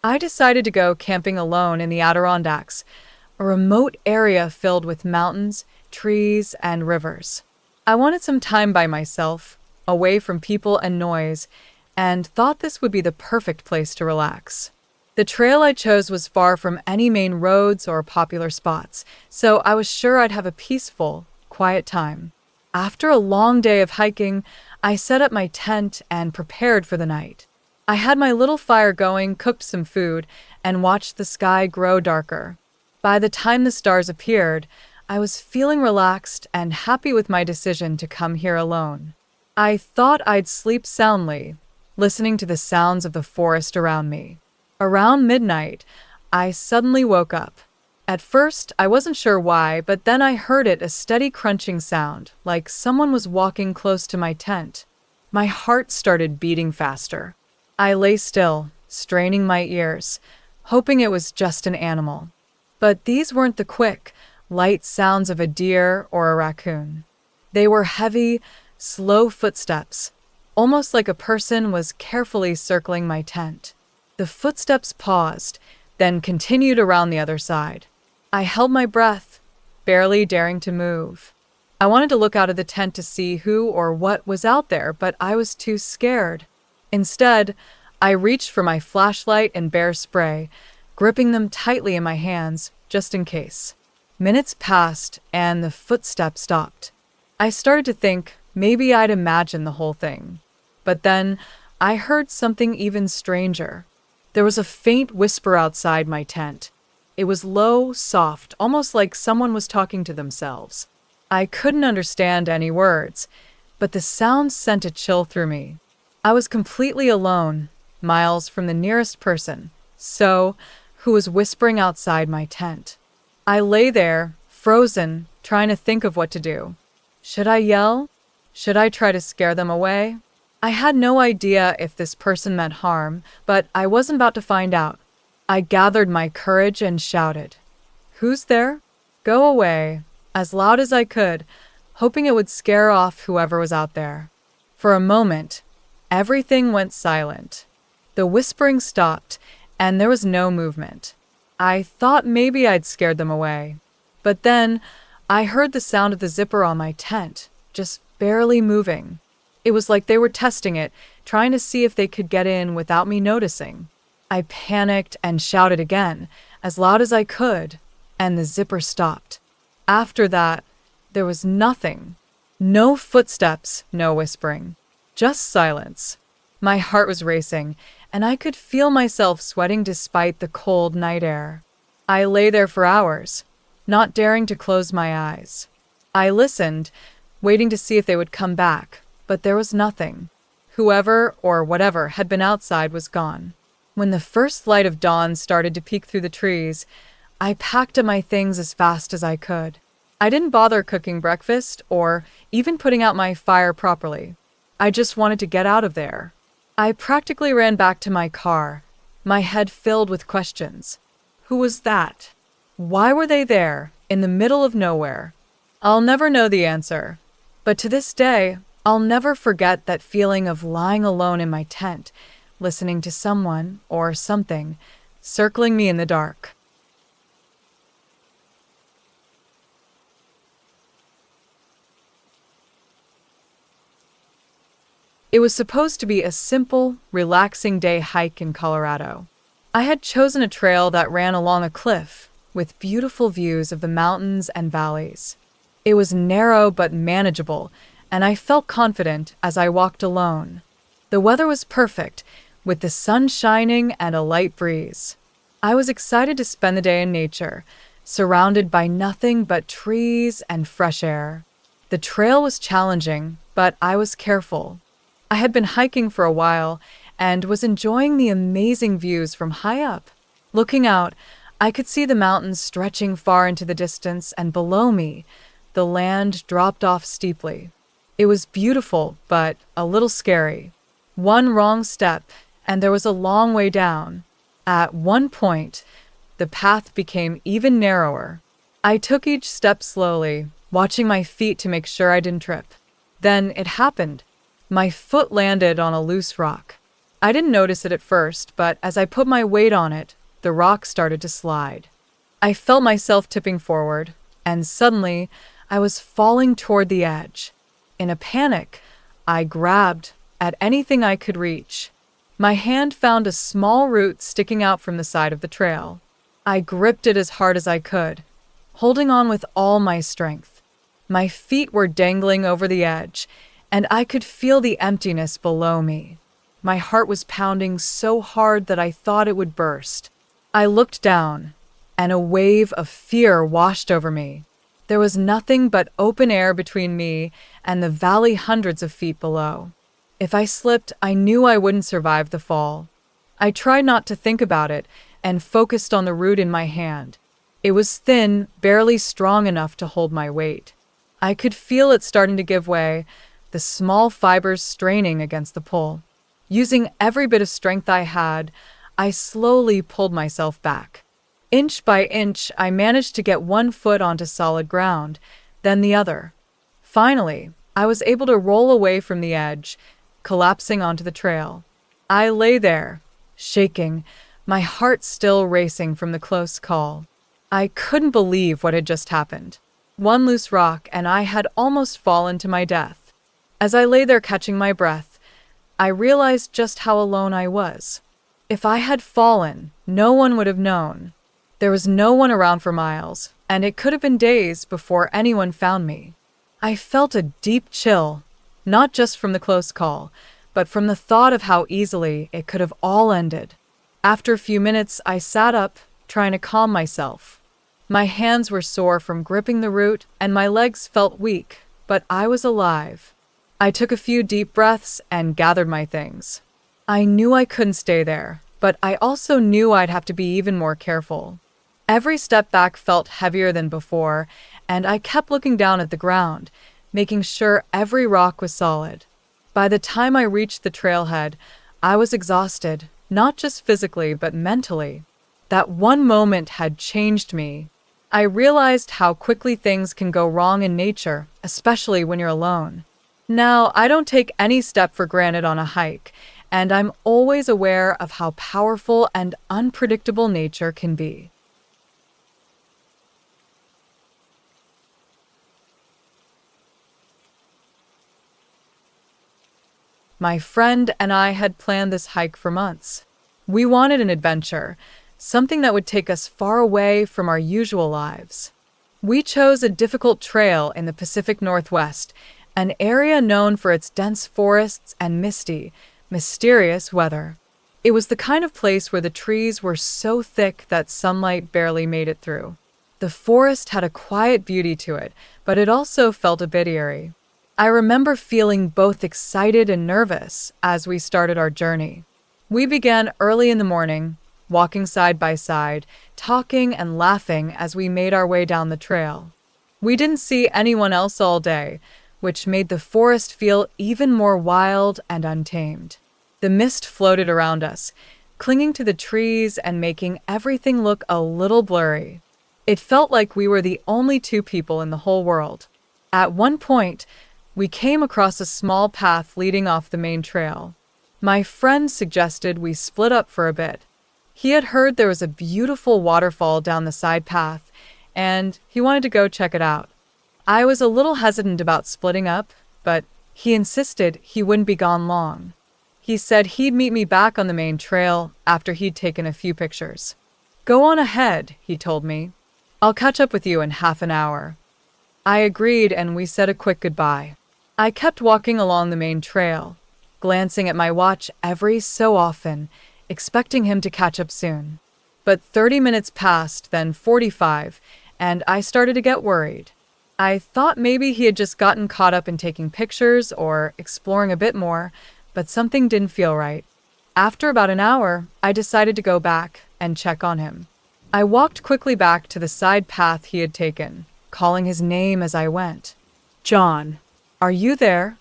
I decided to go camping alone in the Adirondacks, a remote area filled with mountains, trees, and rivers. I wanted some time by myself, away from people and noise, and thought this would be the perfect place to relax. The trail I chose was far from any main roads or popular spots, so I was sure I'd have a peaceful, quiet time. After a long day of hiking, I set up my tent and prepared for the night. I had my little fire going, cooked some food, and watched the sky grow darker. By the time the stars appeared, I was feeling relaxed and happy with my decision to come here alone. I thought I'd sleep soundly, listening to the sounds of the forest around me. Around midnight, I suddenly woke up. At first, I wasn't sure why, but then I heard a steady crunching sound, like someone was walking close to my tent. My heart started beating faster. I lay still, straining my ears, hoping it was just an animal. But these weren't the quick, light sounds of a deer or a raccoon. They were heavy, slow footsteps, almost like a person was carefully circling my tent. The footsteps paused, then continued around the other side. I held my breath, barely daring to move. I wanted to look out of the tent to see who or what was out there, but I was too scared. Instead, I reached for my flashlight and bear spray, gripping them tightly in my hands, just in case. Minutes passed, and the footsteps stopped. I started to think maybe I'd imagined the whole thing. But then, I heard something even stranger. There was a faint whisper outside my tent. It was low, soft, almost like someone was talking to themselves. I couldn't understand any words, but the sound sent a chill through me. I was completely alone, miles from the nearest person, who was whispering outside my tent. I lay there, frozen, trying to think of what to do. Should I yell? Should I try to scare them away? I had no idea if this person meant harm, but I wasn't about to find out. I gathered my courage and shouted, "Who's there? Go away," as loud as I could, hoping it would scare off whoever was out there. For a moment, everything went silent. The whispering stopped, and there was no movement. I thought maybe I'd scared them away. But then, I heard the sound of the zipper on my tent, just barely moving. It was like they were testing it, trying to see if they could get in without me noticing. I panicked and shouted again, as loud as I could, and the zipper stopped. After that, there was nothing. No footsteps, no whispering. Just silence. My heart was racing, and I could feel myself sweating despite the cold night air. I lay there for hours, not daring to close my eyes. I listened, waiting to see if they would come back, but there was nothing. Whoever or whatever had been outside was gone. When the first light of dawn started to peek through the trees, I packed up my things as fast as I could. I didn't bother cooking breakfast or even putting out my fire properly. I just wanted to get out of there. I practically ran back to my car, my head filled with questions. Who was that? Why were they there, in the middle of nowhere? I'll never know the answer. But to this day, I'll never forget that feeling of lying alone in my tent, listening to someone or something circling me in the dark. It was supposed to be a simple, relaxing day hike in Colorado. I had chosen a trail that ran along a cliff, with beautiful views of the mountains and valleys. It was narrow but manageable, and I felt confident as I walked alone. The weather was perfect, with the sun shining and a light breeze. I was excited to spend the day in nature, surrounded by nothing but trees and fresh air. The trail was challenging, but I was careful. I had been hiking for a while and was enjoying the amazing views from high up. Looking out, I could see the mountains stretching far into the distance, and below me, the land dropped off steeply. It was beautiful, but a little scary. One wrong step, and there was a long way down. At one point, the path became even narrower. I took each step slowly, watching my feet to make sure I didn't trip. Then it happened. My foot landed on a loose rock. I didn't notice it at first, but as I put my weight on it, the rock started to slide. I felt myself tipping forward, and suddenly I was falling toward the edge. In a panic, I grabbed at anything I could reach. My hand found a small root sticking out from the side of the trail. I gripped it as hard as I could, holding on with all my strength. My feet were dangling over the edge, and I could feel the emptiness below me. My heart was pounding so hard that I thought it would burst. I looked down, and a wave of fear washed over me. There was nothing but open air between me and the valley hundreds of feet below. If I slipped, I knew I wouldn't survive the fall. I tried not to think about it and focused on the root in my hand. It was thin, barely strong enough to hold my weight. I could feel it starting to give way, the small fibers straining against the pull. Using every bit of strength I had, I slowly pulled myself back. Inch by inch, I managed to get one foot onto solid ground, then the other. Finally, I was able to roll away from the edge, collapsing onto the trail. I lay there, shaking, my heart still racing from the close call. I couldn't believe what had just happened. One loose rock, and I had almost fallen to my death. As I lay there catching my breath, I realized just how alone I was. If I had fallen, no one would have known. There was no one around for miles, and it could have been days before anyone found me. I felt a deep chill, not just from the close call, but from the thought of how easily it could have all ended. After a few minutes, I sat up, trying to calm myself. My hands were sore from gripping the root, and my legs felt weak, but I was alive. I took a few deep breaths and gathered my things. I knew I couldn't stay there, but I also knew I'd have to be even more careful. Every step back felt heavier than before, and I kept looking down at the ground, making sure every rock was solid. By the time I reached the trailhead, I was exhausted, not just physically, but mentally. That one moment had changed me. I realized how quickly things can go wrong in nature, especially when you're alone. Now, I don't take any step for granted on a hike, and I'm always aware of how powerful and unpredictable nature can be. My friend and I had planned this hike for months. We wanted an adventure, something that would take us far away from our usual lives. We chose a difficult trail in the Pacific Northwest, an area known for its dense forests and misty, mysterious weather. It was the kind of place where the trees were so thick that sunlight barely made it through. The forest had a quiet beauty to it, but it also felt a bit eerie. I remember feeling both excited and nervous as we started our journey. We began early in the morning, walking side by side, talking and laughing as we made our way down the trail. We didn't see anyone else all day, which made the forest feel even more wild and untamed. The mist floated around us, clinging to the trees and making everything look a little blurry. It felt like we were the only two people in the whole world. At one point, we came across a small path leading off the main trail. My friend suggested we split up for a bit. He had heard there was a beautiful waterfall down the side path, and he wanted to go check it out. I was a little hesitant about splitting up, but he insisted he wouldn't be gone long. He said he'd meet me back on the main trail after he'd taken a few pictures. "Go on ahead," he told me. "I'll catch up with you in half an hour." I agreed, and we said a quick goodbye. I kept walking along the main trail, glancing at my watch every so often, expecting him to catch up soon. But 30 minutes passed, then 45, and I started to get worried. I thought maybe he had just gotten caught up in taking pictures or exploring a bit more, but something didn't feel right. After about an hour, I decided to go back and check on him. I walked quickly back to the side path he had taken, calling his name as I went. "John, are you there?"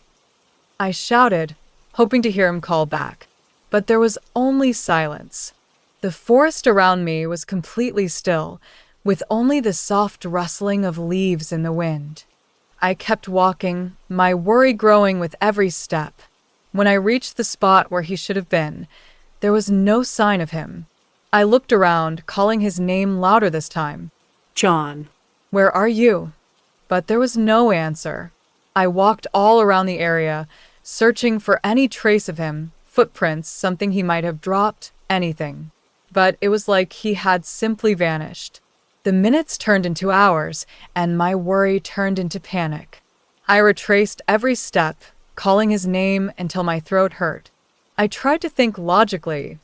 I shouted, hoping to hear him call back. But there was only silence. The forest around me was completely still, with only the soft rustling of leaves in the wind. I kept walking, my worry growing with every step. When I reached the spot where he should have been, there was no sign of him. I looked around, calling his name louder this time. John. "Where are you?" But there was no answer. I walked all around the area, searching for any trace of him, footprints, something he might have dropped, anything. But it was like he had simply vanished. The minutes turned into hours, and my worry turned into panic. I retraced every step, calling his name until my throat hurt. I tried to think logically,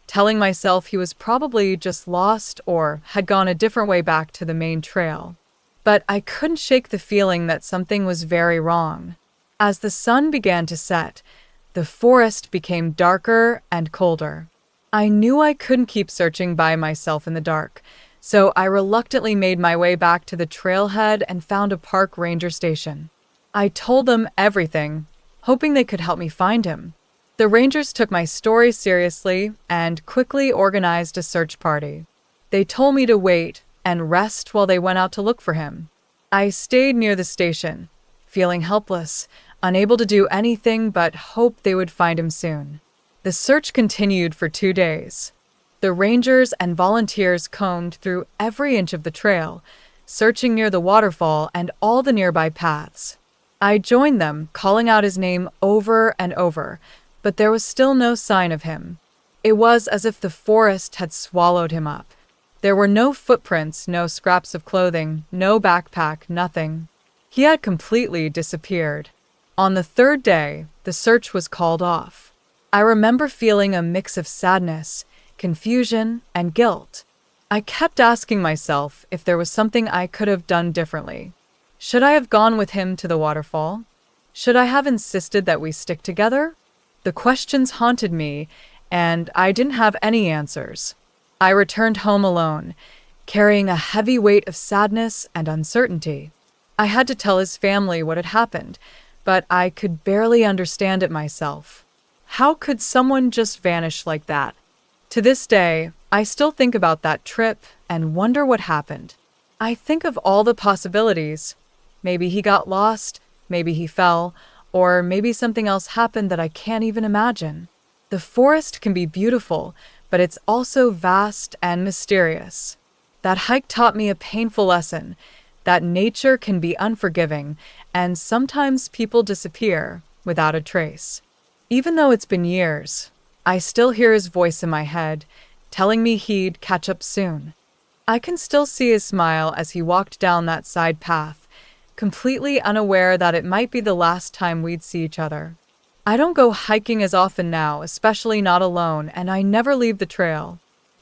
telling myself he was probably just lost or had gone a different way back to the main trail. But I couldn't shake the feeling that something was very wrong. As the sun began to set, the forest became darker and colder. I knew I couldn't keep searching by myself in the dark, so I reluctantly made my way back to the trailhead and found a park ranger station. I told them everything, hoping they could help me find him. The rangers took my story seriously and quickly organized a search party. They told me to wait and rest while they went out to look for him. I stayed near the station, feeling helpless, unable to do anything but hope they would find him soon. The search continued for 2 days. The rangers and volunteers combed through every inch of the trail, searching near the waterfall and all the nearby paths. I joined them, calling out his name over and over, but there was still no sign of him. It was as if the forest had swallowed him up. There were no footprints, no scraps of clothing, no backpack, nothing. He had completely disappeared. On the 3rd day, the search was called off. I remember feeling a mix of sadness, confusion, and guilt. I kept asking myself if there was something I could have done differently. Should I have gone with him to the waterfall? Should I have insisted that we stick together? The questions haunted me, and I didn't have any answers. I returned home alone, carrying a heavy weight of sadness and uncertainty. I had to tell his family what had happened, but I could barely understand it myself. How could someone just vanish like that? To this day, I still think about that trip and wonder what happened. I think of all the possibilities. Maybe he got lost, maybe he fell, or maybe something else happened that I can't even imagine. The forest can be beautiful, but it's also vast and mysterious. That hike taught me a painful lesson, that nature can be unforgiving, and sometimes people disappear without a trace. Even though it's been years, I still hear his voice in my head, telling me he'd catch up soon. I can still see his smile as he walked down that side path, completely unaware that it might be the last time we'd see each other. I don't go hiking as often now, especially not alone, and I never leave the trail.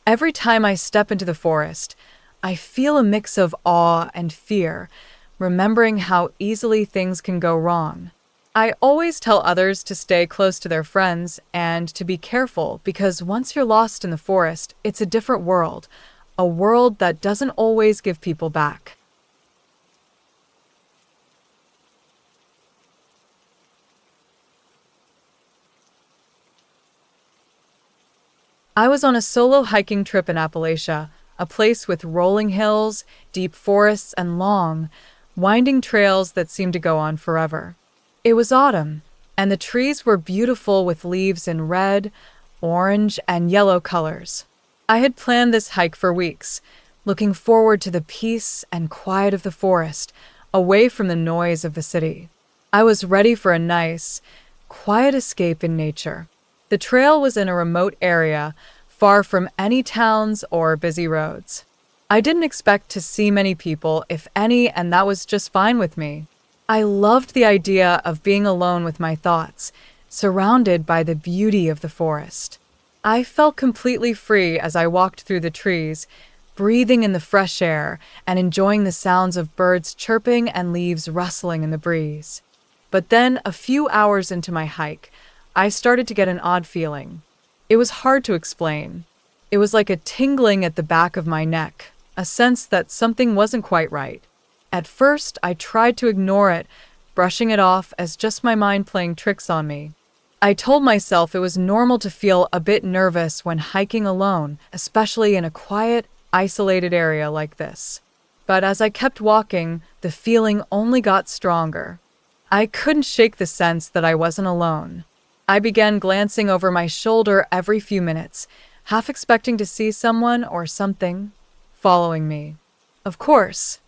Every time I step into the forest, I feel a mix of awe and fear, remembering how easily things can go wrong. I always tell others to stay close to their friends and to be careful because once you're lost in the forest, it's a different world, a world that doesn't always give people back. I was on a solo hiking trip in Appalachia, a place with rolling hills, deep forests, and long, winding trails that seemed to go on forever. It was autumn, and the trees were beautiful with leaves in red, orange, and yellow colors. I had planned this hike for weeks, looking forward to the peace and quiet of the forest, away from the noise of the city. I was ready for a nice, quiet escape in nature. The trail was in a remote area, far from any towns or busy roads. I didn't expect to see many people, if any, and that was just fine with me. I loved the idea of being alone with my thoughts, surrounded by the beauty of the forest. I felt completely free as I walked through the trees, breathing in the fresh air and enjoying the sounds of birds chirping and leaves rustling in the breeze. But then, a few hours into my hike, I started to get an odd feeling. It was hard to explain. It was like a tingling at the back of my neck, a sense that something wasn't quite right. At first, I tried to ignore it, brushing it off as just my mind playing tricks on me. I told myself it was normal to feel a bit nervous when hiking alone, especially in a quiet, isolated area like this. But as I kept walking, the feeling only got stronger. I couldn't shake the sense that I wasn't alone. I began glancing over my shoulder every few minutes, half expecting to see someone or something following me. Of course,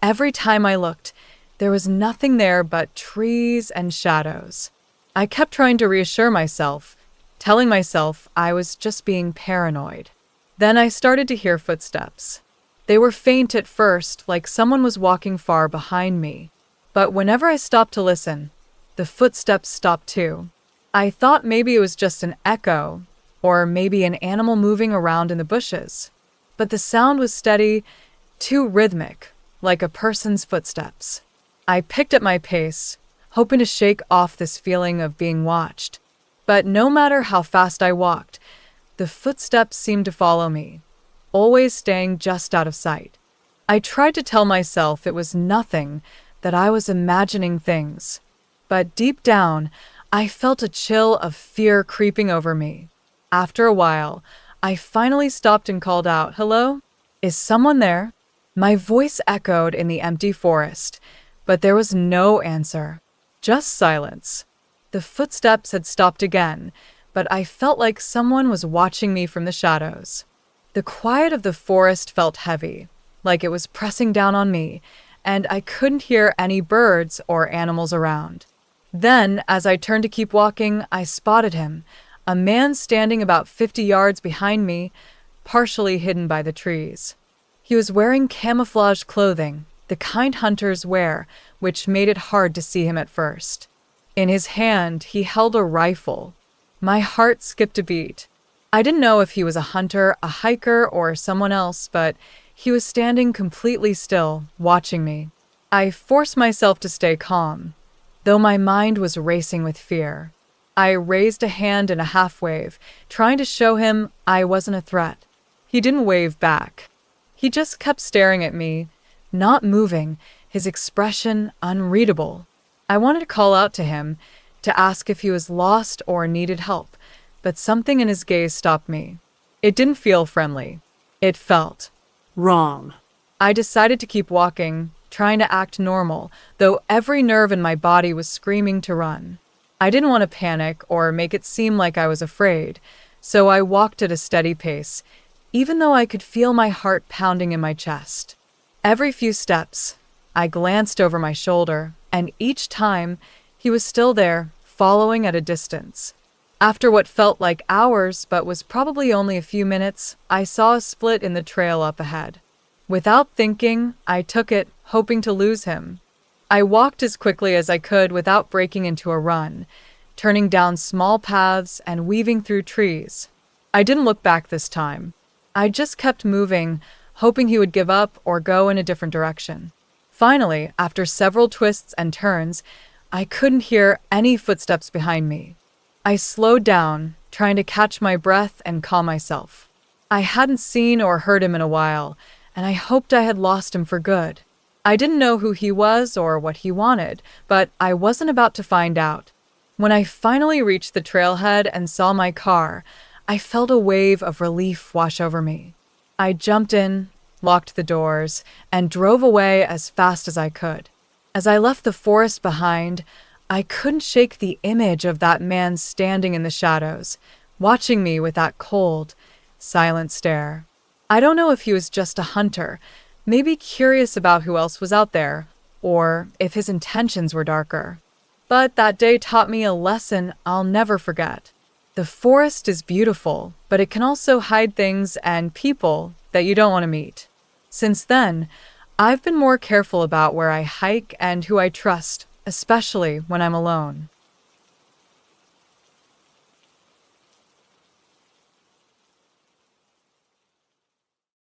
every time I looked, there was nothing there but trees and shadows. I kept trying to reassure myself, telling myself I was just being paranoid. Then I started to hear footsteps. They were faint at first, like someone was walking far behind me. But whenever I stopped to listen, the footsteps stopped too. I thought maybe it was just an echo, or maybe an animal moving around in the bushes. But the sound was steady, too rhythmic, like a person's footsteps. I picked up my pace, hoping to shake off this feeling of being watched. But no matter how fast I walked, the footsteps seemed to follow me, always staying just out of sight. I tried to tell myself it was nothing, that I was imagining things. But deep down, I felt a chill of fear creeping over me. After a while, I finally stopped and called out, "Hello? Is someone there?" My voice echoed in the empty forest, but there was no answer, just silence. The footsteps had stopped again, but I felt like someone was watching me from the shadows. The quiet of the forest felt heavy, like it was pressing down on me, and I couldn't hear any birds or animals around. Then, as I turned to keep walking, I spotted him, a man standing about 50 yards behind me, partially hidden by the trees. He was wearing camouflage clothing, the kind hunters wear, which made it hard to see him at first. In his hand, he held a rifle. My heart skipped a beat. I didn't know if he was a hunter, a hiker, or someone else, but he was standing completely still, watching me. I forced myself to stay calm, though my mind was racing with fear. I raised a hand in a half wave, trying to show him I wasn't a threat. He didn't wave back. He just kept staring at me, not moving, his expression unreadable. I wanted to call out to him, to ask if he was lost or needed help, but something in his gaze stopped me. It didn't feel friendly. It felt wrong. I decided to keep walking, trying to act normal, though every nerve in my body was screaming to run. I didn't want to panic or make it seem like I was afraid, so I walked at a steady pace, even though I could feel my heart pounding in my chest. Every few steps, I glanced over my shoulder, and each time, he was still there, following at a distance. After what felt like hours, but was probably only a few minutes, I saw a split in the trail up ahead. Without thinking, I took it, hoping to lose him. I walked as quickly as I could without breaking into a run, turning down small paths and weaving through trees. I didn't look back this time. I just kept moving, hoping he would give up or go in a different direction. Finally, after several twists and turns, I couldn't hear any footsteps behind me. I slowed down, trying to catch my breath and calm myself. I hadn't seen or heard him in a while, and I hoped I had lost him for good. I didn't know who he was or what he wanted, but I wasn't about to find out. When I finally reached the trailhead and saw my car, I felt a wave of relief wash over me. I jumped in, locked the doors, and drove away as fast as I could. As I left the forest behind, I couldn't shake the image of that man standing in the shadows, watching me with that cold, silent stare. I don't know if he was just a hunter, maybe curious about who else was out there, or if his intentions were darker. But that day taught me a lesson I'll never forget. The forest is beautiful, but it can also hide things and people that you don't want to meet. Since then, I've been more careful about where I hike and who I trust, especially when I'm alone.